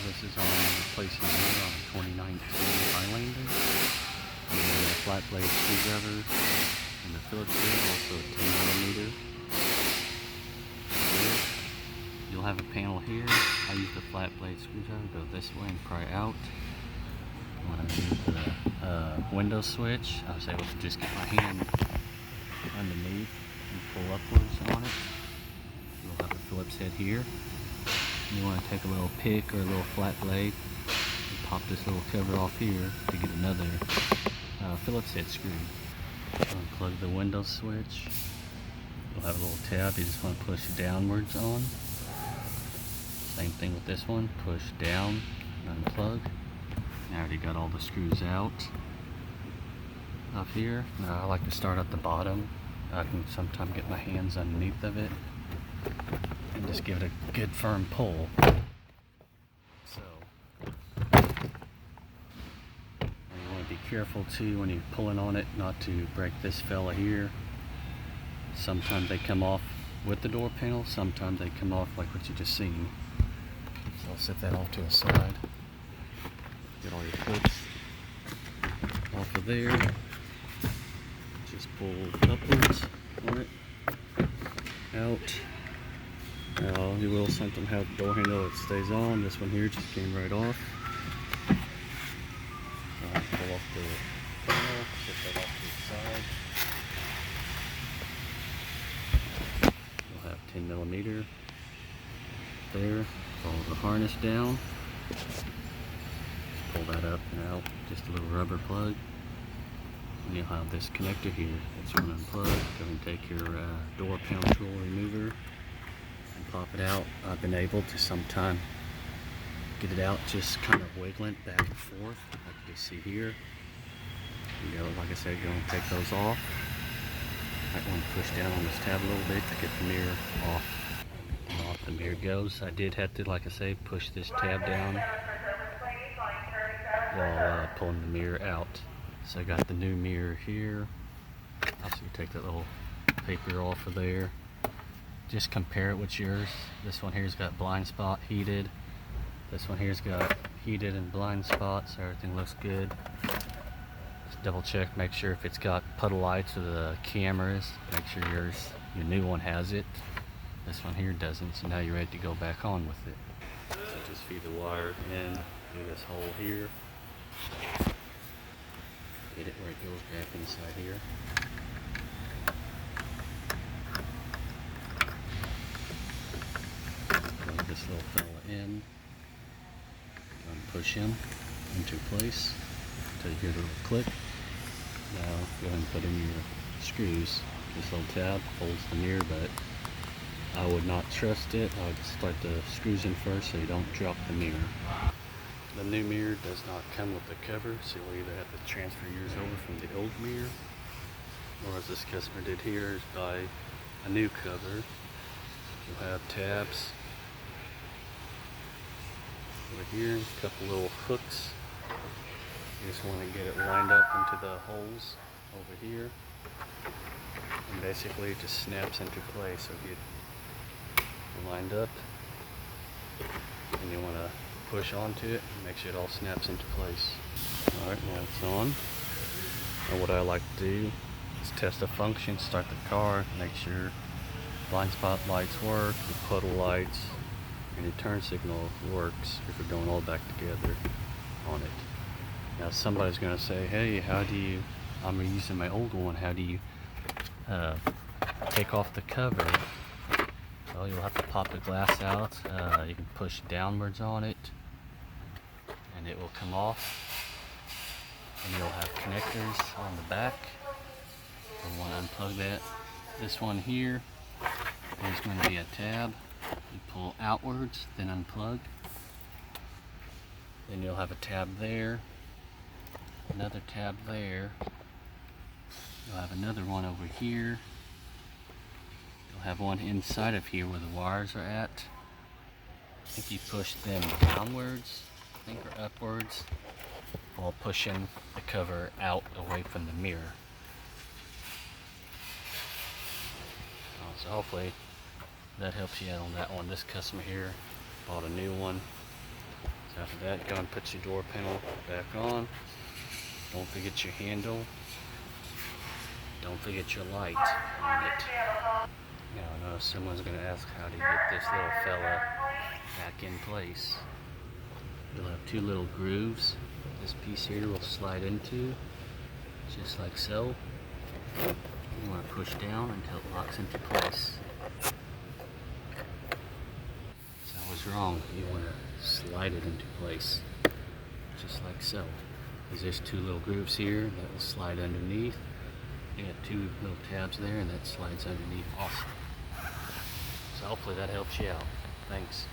This is on replacing here on a 2019 Highlander. And then a flat blade screwdriver and the Phillips head, also a 10mm. You'll have a panel here. I use the flat blade screwdriver, go this way and pry out. When I move the window switch, I was able to just get my hand underneath and pull upwards on it. You'll have a Phillips head here. You want to take a little pick or a little flat blade and pop this little cover off here to get another Phillips head screw. Unplug the window switch. You'll have a little tab you just want to push downwards on. Same thing with this one, push down and unplug. I already got all the screws out up here. Now I like to start at the bottom. I can sometimes get my hands underneath of it and just give it a good firm pull. So you want to be careful too when you're pulling on it not to break this fella here. Sometimes they come off with the door panel, sometimes they come off like what you just seen. So I'll set that off to a side. Get all your clips off of there. Just pull upwards on it. Out. Now you will sometimes have the door handle that stays on. This one here just came right off. Pull off the panel, set that off to the side. You'll have 10mm there. Follow the harness down. Just pull that up and out. Just a little rubber plug. And you'll have this connector here that's going to unplug. Go and take your door panel tool remover and pop it out. I've been able to sometime get it out just kind of wiggling back and forth, like you see here. You know, like I said, you're going to take those off. I want to push down on this tab a little bit to get the mirror off. And off the mirror goes. I did have to, like I say, push this tab down while pulling the mirror out. So I got the new mirror here. Also, you take that little paper off of there. Just compare it with yours. This one here's got blind spot heated. This one here's got heated and blind spots. So everything looks good. Just double check, make sure if it's got puddle lights or the cameras, make sure your new one has it. This one here doesn't, so now you're ready to go back on with it. So just feed the wire in through this hole here. Get it where it goes back inside here. Plug this little fella in. Go and push him into place until you hear the little click. Now go ahead and put in your screws. This little tab holds the mirror, but I would not trust it. I would start the screws in first so you don't drop the mirror. The new mirror does not come with the cover, so you'll either have to transfer yours over from the old mirror, or as this customer did here, is buy a new cover. You'll have tabs over here, a couple little hooks. You just want to get it lined up into the holes over here, and basically it just snaps into place. So if you lined up and you want to push onto it and make sure it all snaps into place. Alright, now it's on. And what I like to do is test the function, start the car, make sure blind spot lights work, your puddle lights, and your turn signal works if we're going all back together on it. Now somebody's going to say, hey, how do you, I'm using my old one, how do you take off the cover? Well, you'll have to pop the glass out. You can push downwards on it and it will come off. And you'll have connectors on the back. You'll want to unplug that. This one here is going to be a tab. You pull outwards, then unplug. Then you'll have a tab there, another tab there. You'll have another one over here. You'll have one inside of here where the wires are at. I think you push them downwards, I think, or upwards, while pushing the cover out away from the mirror. So hopefully that helps you out on that one. This customer here bought a new one, After that, go and put your door panel back on. Don't forget your handle. Don't forget your light on it. Now I know someone's going to ask how to get this little fella back in place. You'll have two little grooves. This piece here will slide into, just like so. You want to push down until it locks into place. So I was wrong. You want to slide it into place, just like so. Because there's two little grooves here that will slide underneath. You got two little tabs there, and that slides underneath also. So hopefully that helps you out. Thanks.